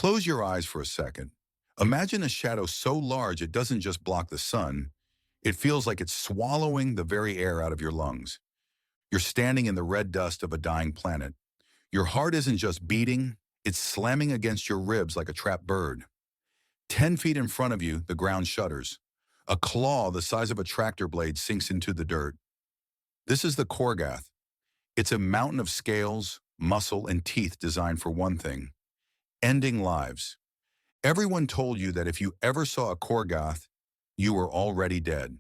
Close your eyes for a second. Imagine a shadow so large it doesn't just block the sun, it feels like it's swallowing the very air out of your lungs. You're standing in the red dust of a dying planet. Your heart isn't just beating, it's slamming against your ribs like a trapped bird. 10 feet in front of you, the ground shudders. A claw the size of a tractor blade sinks into the dirt. This is the Korgoth. It's a mountain of scales, muscle, and teeth designed for one thing: ending lives. Everyone told you that if you ever saw a Korgoth, you were already dead.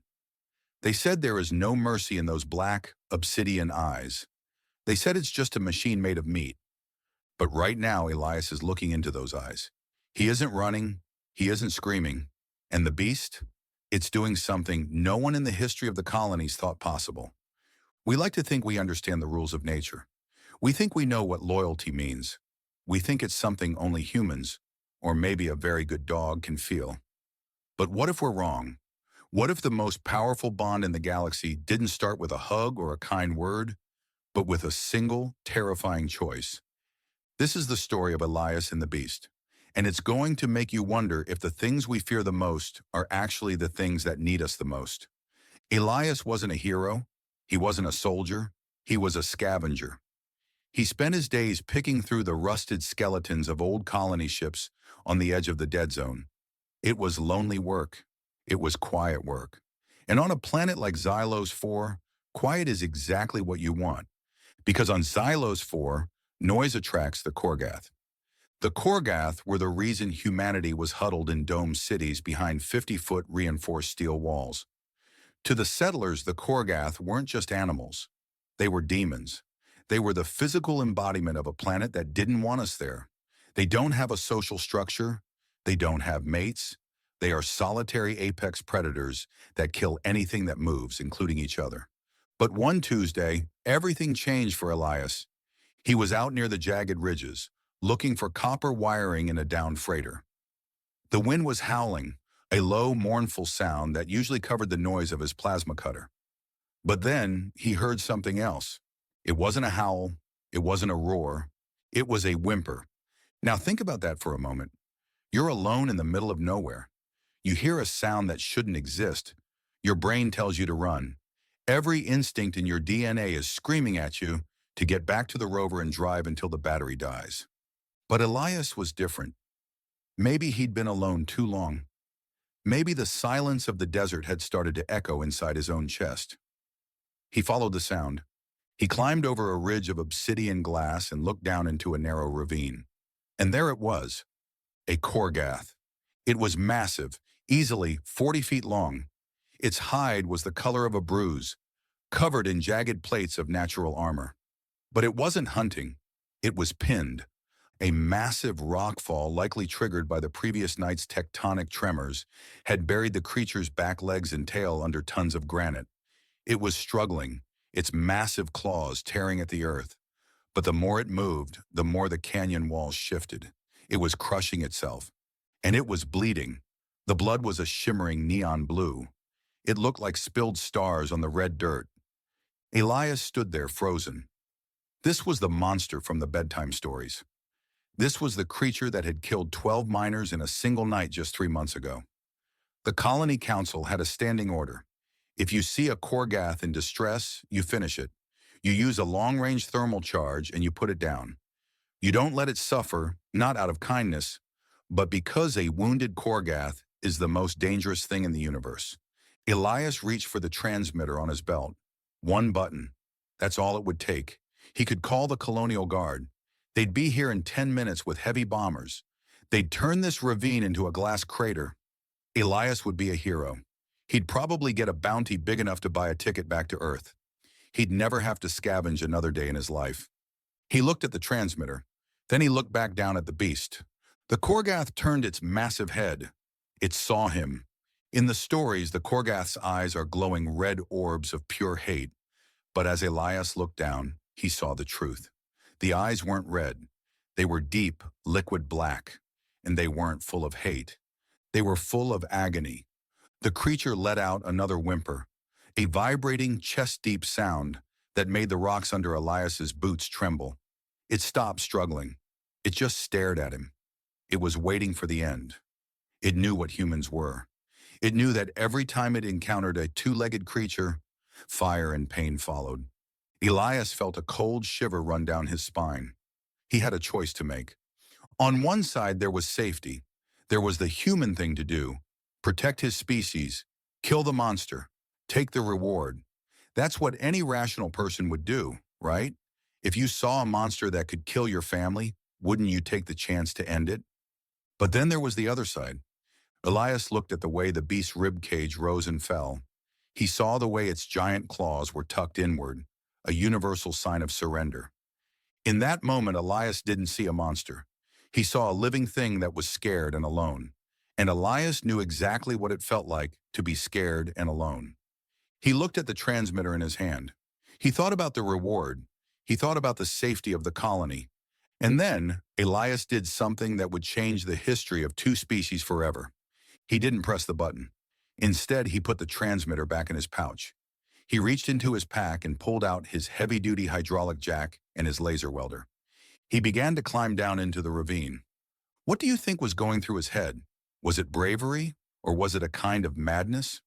They said there is no mercy in those black, obsidian eyes. They said it's just a machine made of meat. But right now, Elias is looking into those eyes. He isn't running, he isn't screaming. And the beast? It's doing something no one in the history of the colonies thought possible. We like to think we understand the rules of nature. We think we know what loyalty means. We think it's something only humans, or maybe a very good dog, can feel. But what if we're wrong? What if the most powerful bond in the galaxy didn't start with a hug or a kind word, but with a single, terrifying choice? This is the story of Elias and the Beast, and it's going to make you wonder if the things we fear the most are actually the things that need us the most. Elias wasn't a hero, he wasn't a soldier, he was a scavenger. He spent his days picking through the rusted skeletons of old colony ships on the edge of the dead zone. It was lonely work. It was quiet work. And on a planet like Xylos 4, quiet is exactly what you want. Because on Xylos 4, noise attracts the Korgoth. The Korgoth were the reason humanity was huddled in domed cities behind 50-foot reinforced steel walls. To the settlers, the Korgoth weren't just animals. They were demons. They were the physical embodiment of a planet that didn't want us there. They don't have a social structure. They don't have mates. They are solitary apex predators that kill anything that moves, including each other. But one Tuesday, everything changed for Elias. He was out near the jagged ridges, looking for copper wiring in a downed freighter. The wind was howling, a low, mournful sound that usually covered the noise of his plasma cutter. But then he heard something else. It wasn't a howl, it wasn't a roar, it was a whimper. Now think about that for a moment. You're alone in the middle of nowhere. You hear a sound that shouldn't exist. Your brain tells you to run. Every instinct in your DNA is screaming at you to get back to the rover and drive until the battery dies. But Elias was different. Maybe he'd been alone too long. Maybe the silence of the desert had started to echo inside his own chest. He followed the sound. He climbed over a ridge of obsidian glass and looked down into a narrow ravine. And there it was, a Korgoth. It was massive, easily 40 feet long. Its hide was the color of a bruise, covered in jagged plates of natural armor. But it wasn't hunting. It was pinned. A massive rockfall, likely triggered by the previous night's tectonic tremors, had buried the creature's back legs and tail under tons of granite. It was struggling, its massive claws tearing at the earth. But the more it moved, the more the canyon walls shifted. It was crushing itself. And it was bleeding. The blood was a shimmering neon blue. It looked like spilled stars on the red dirt. Elias stood there frozen. This was the monster from the bedtime stories. This was the creature that had killed 12 miners in a single night just 3 months ago. The Colony Council had a standing order. If you see a Korgoth in distress, you finish it. You use a long-range thermal charge and you put it down. You don't let it suffer, not out of kindness, but because a wounded Korgoth is the most dangerous thing in the universe. Elias reached for the transmitter on his belt. One button. That's all it would take. He could call the Colonial Guard. They'd be here in 10 minutes with heavy bombers. They'd turn this ravine into a glass crater. Elias would be a hero. He'd probably get a bounty big enough to buy a ticket back to Earth. He'd never have to scavenge another day in his life. He looked at the transmitter. Then he looked back down at the beast. The Korgoth turned its massive head. It saw him. In the stories, the Korgoth's eyes are glowing red orbs of pure hate. But as Elias looked down, he saw the truth. The eyes weren't red. They were deep, liquid black. And they weren't full of hate. They were full of agony. The creature let out another whimper, a vibrating, chest-deep sound that made the rocks under Elias's boots tremble. It stopped struggling. It just stared at him. It was waiting for the end. It knew what humans were. It knew that every time it encountered a two-legged creature, fire and pain followed. Elias felt a cold shiver run down his spine. He had a choice to make. On one side, there was safety. There was the human thing to do. Protect his species. Kill the monster. Take the reward. That's what any rational person would do, right? If you saw a monster that could kill your family, wouldn't you take the chance to end it? But then there was the other side. Elias looked at the way the beast's rib cage rose and fell. He saw the way its giant claws were tucked inward, a universal sign of surrender. In that moment, Elias didn't see a monster. He saw a living thing that was scared and alone. And Elias knew exactly what it felt like to be scared and alone. He looked at the transmitter in his hand. He thought about the reward. He thought about the safety of the colony. And then, Elias did something that would change the history of two species forever. He didn't press the button. Instead, he put the transmitter back in his pouch. He reached into his pack and pulled out his heavy-duty hydraulic jack and his laser welder. He began to climb down into the ravine. What do you think was going through his head? Was it bravery, or was it a kind of madness?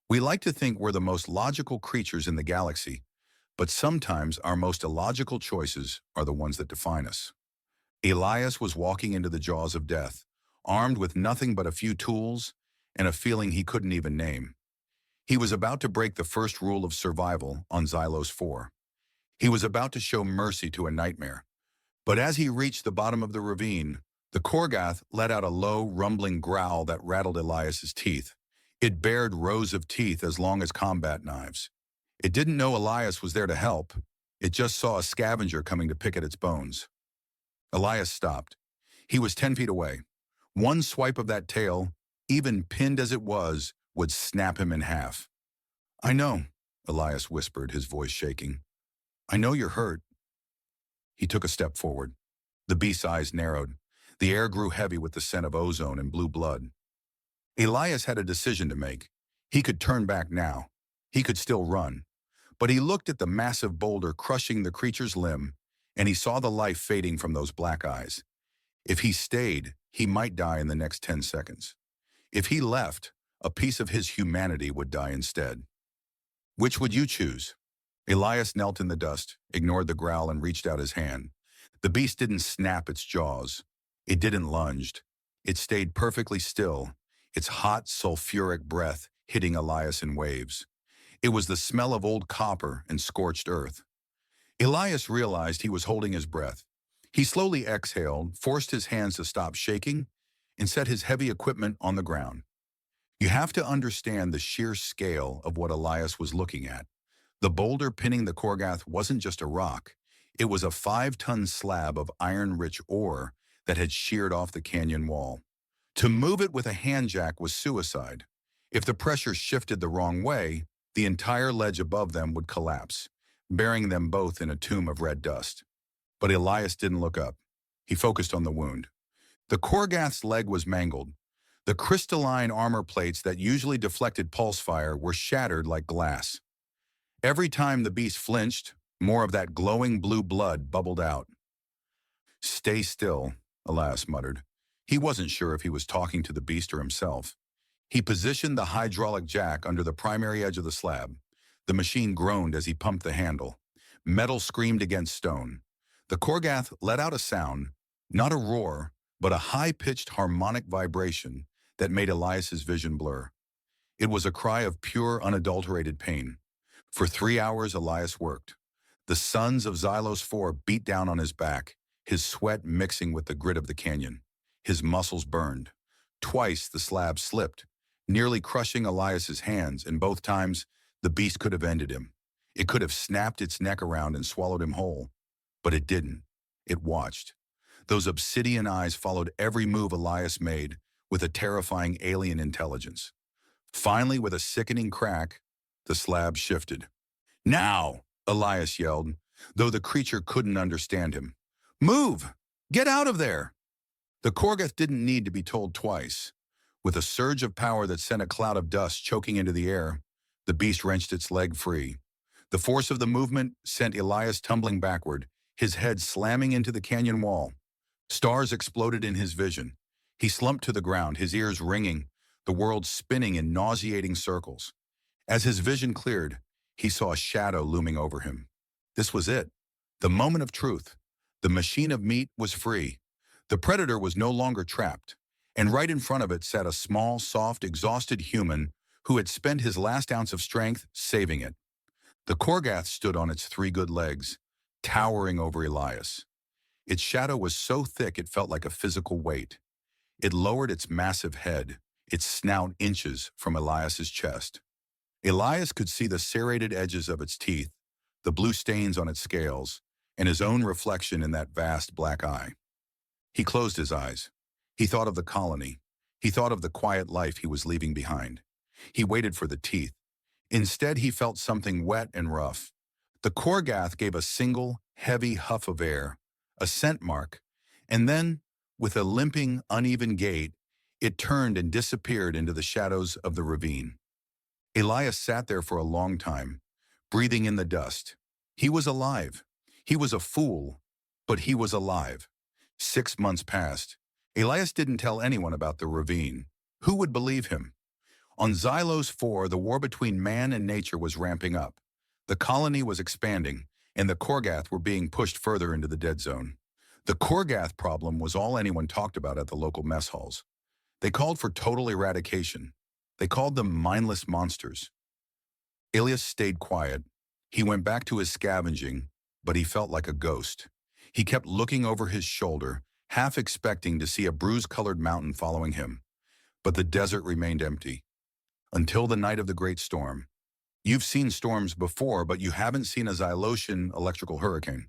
We like to think we're the most logical creatures in the galaxy, but sometimes our most illogical choices are the ones that define us. Elias was walking into the jaws of death, armed with nothing but a few tools and a feeling he couldn't even name. He was about to break the first rule of survival on Xylos 4. He was about to show mercy to a nightmare. But as he reached the bottom of the ravine, the Korgoth let out a low, rumbling growl that rattled Elias's teeth. It bared rows of teeth as long as combat knives. It didn't know Elias was there to help. It just saw a scavenger coming to pick at its bones. Elias stopped. He was 10 feet away. One swipe of that tail, even pinned as it was, would snap him in half. "I know," Elias whispered, his voice shaking. "I know you're hurt." He took a step forward. The beast's eyes narrowed. The air grew heavy with the scent of ozone and blue blood. Elias had a decision to make. He could turn back now. He could still run. But he looked at the massive boulder crushing the creature's limb, and he saw the life fading from those black eyes. If he stayed, he might die in the next 10 seconds. If he left, a piece of his humanity would die instead. Which would you choose? Elias knelt in the dust, ignored the growl, and reached out his hand. The beast didn't snap its jaws. It didn't lunge. It stayed perfectly still, its hot, sulfuric breath hitting Elias in waves. It was the smell of old copper and scorched earth. Elias realized he was holding his breath. He slowly exhaled, forced his hands to stop shaking, and set his heavy equipment on the ground. You have to understand the sheer scale of what Elias was looking at. The boulder pinning the Korgoth wasn't just a rock. It was a 5-ton slab of iron-rich ore that had sheared off the canyon wall. To move it with a hand jack was suicide. If the pressure shifted the wrong way, the entire ledge above them would collapse, burying them both in a tomb of red dust. But Elias didn't look up. He focused on the wound. The Korgoth's leg was mangled. The crystalline armor plates that usually deflected pulse fire were shattered like glass. Every time the beast flinched, more of that glowing blue blood bubbled out. "Stay still," Elias muttered. He wasn't sure if he was talking to the beast or himself. He positioned the hydraulic jack under the primary edge of the slab. The machine groaned as he pumped the handle. Metal screamed against stone. The Korgoth let out a sound, not a roar, but a high-pitched harmonic vibration that made Elias's vision blur. It was a cry of pure, unadulterated pain. For 3 hours, Elias worked. The suns of Xylos 4 beat down on his back, his sweat mixing with the grit of the canyon. His muscles burned. Twice the slab slipped, nearly crushing Elias's hands, and both times the beast could have ended him. It could have snapped its neck around and swallowed him whole. But it didn't. It watched. Those obsidian eyes followed every move Elias made with a terrifying alien intelligence. Finally, with a sickening crack, the slab shifted. "Now!" Elias yelled, though the creature couldn't understand him. "Move! Get out of there!" The Korgoth didn't need to be told twice. With a surge of power that sent a cloud of dust choking into the air, the beast wrenched its leg free. The force of the movement sent Elias tumbling backward, his head slamming into the canyon wall. Stars exploded in his vision. He slumped to the ground, his ears ringing, the world spinning in nauseating circles. As his vision cleared, he saw a shadow looming over him. This was it. The moment of truth. The machine of meat was free. The predator was no longer trapped. And right in front of it sat a small, soft, exhausted human who had spent his last ounce of strength saving it. The Korgath stood on its three good legs, towering over Elias. Its shadow was so thick it felt like a physical weight. It lowered its massive head, its snout inches from Elias's chest. Elias could see the serrated edges of its teeth, the blue stains on its scales, and his own reflection in that vast black eye. He closed his eyes. He thought of the colony. He thought of the quiet life he was leaving behind. He waited for the teeth. Instead, he felt something wet and rough. The Korgath gave a single, heavy huff of air, a scent mark, and then, with a limping, uneven gait, it turned and disappeared into the shadows of the ravine. Elias sat there for a long time, breathing in the dust. He was alive. He was a fool, but he was alive. 6 months passed. Elias didn't tell anyone about the ravine. Who would believe him? On Xylos 4, the war between man and nature was ramping up. The colony was expanding, and the Korgath were being pushed further into the dead zone. The Korgath problem was all anyone talked about at the local mess halls. They called for total eradication. They called them mindless monsters. Elias stayed quiet. He went back to his scavenging, but he felt like a ghost. He kept looking over his shoulder, half expecting to see a bruise-colored mountain following him. But the desert remained empty. Until the night of the great storm. You've seen storms before, but you haven't seen a Xylosian electrical hurricane.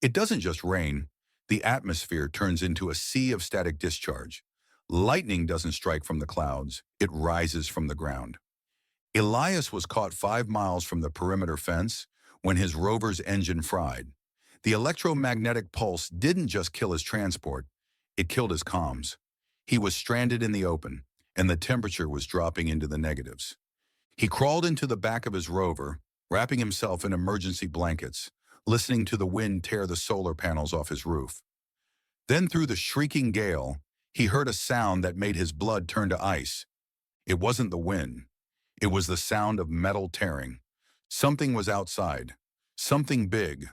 It doesn't just rain. The atmosphere turns into a sea of static discharge. Lightning doesn't strike from the clouds. It rises from the ground. Elias was caught 5 miles from the perimeter fence when his rover's engine fried. The electromagnetic pulse didn't just kill his transport, it killed his comms. He was stranded in the open, and the temperature was dropping into the negatives. He crawled into the back of his rover, wrapping himself in emergency blankets, listening to the wind tear the solar panels off his roof. Then through the shrieking gale, he heard a sound that made his blood turn to ice. It wasn't the wind. It was the sound of metal tearing. Something was outside. Something big.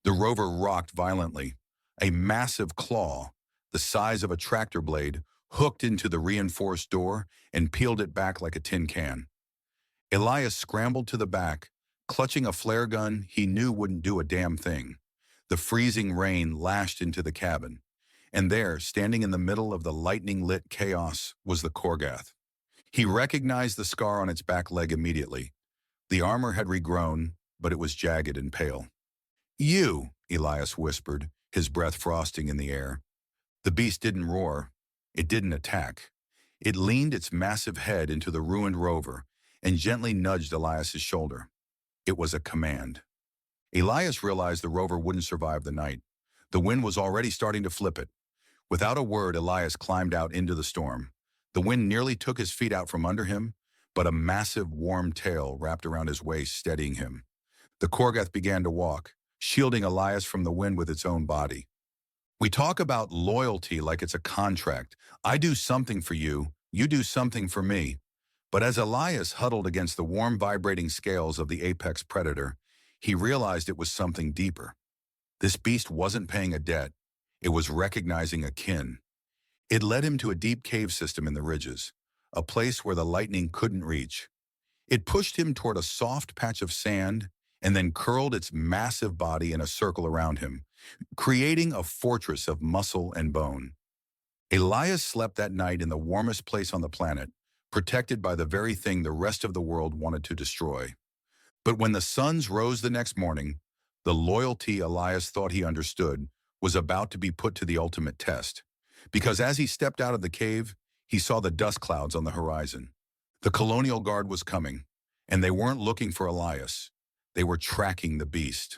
The rover rocked violently. A massive claw, the size of a tractor blade, hooked into the reinforced door and peeled it back like a tin can. Elias scrambled to the back, clutching a flare gun he knew wouldn't do a damn thing. The freezing rain lashed into the cabin. And there, standing in the middle of the lightning-lit chaos, was the Korgath. He recognized the scar on its back leg immediately. The armor had regrown, but it was jagged and pale. "You," Elias whispered, his breath frosting in the air. The beast didn't roar. It didn't attack. It leaned its massive head into the ruined rover and gently nudged Elias's shoulder. It was a command. Elias realized the rover wouldn't survive the night. The wind was already starting to flip it. Without a word, Elias climbed out into the storm. The wind nearly took his feet out from under him, but a massive, warm tail wrapped around his waist, steadying him. The Korgath began to walk, shielding Elias from the wind with its own body. We talk about loyalty like it's a contract. I do something for you, you do something for me. But as Elias huddled against the warm, vibrating scales of the apex predator, he realized it was something deeper. This beast wasn't paying a debt. It was recognizing a kin. It led him to a deep cave system in the ridges, a place where the lightning couldn't reach. It pushed him toward a soft patch of sand and then curled its massive body in a circle around him, creating a fortress of muscle and bone. Elias slept that night in the warmest place on the planet, protected by the very thing the rest of the world wanted to destroy. But when the suns rose the next morning, the loyalty Elias thought he understood was about to be put to the ultimate test. Because as he stepped out of the cave, he saw the dust clouds on the horizon. The Colonial Guard was coming, and they weren't looking for Elias. They were tracking the beast.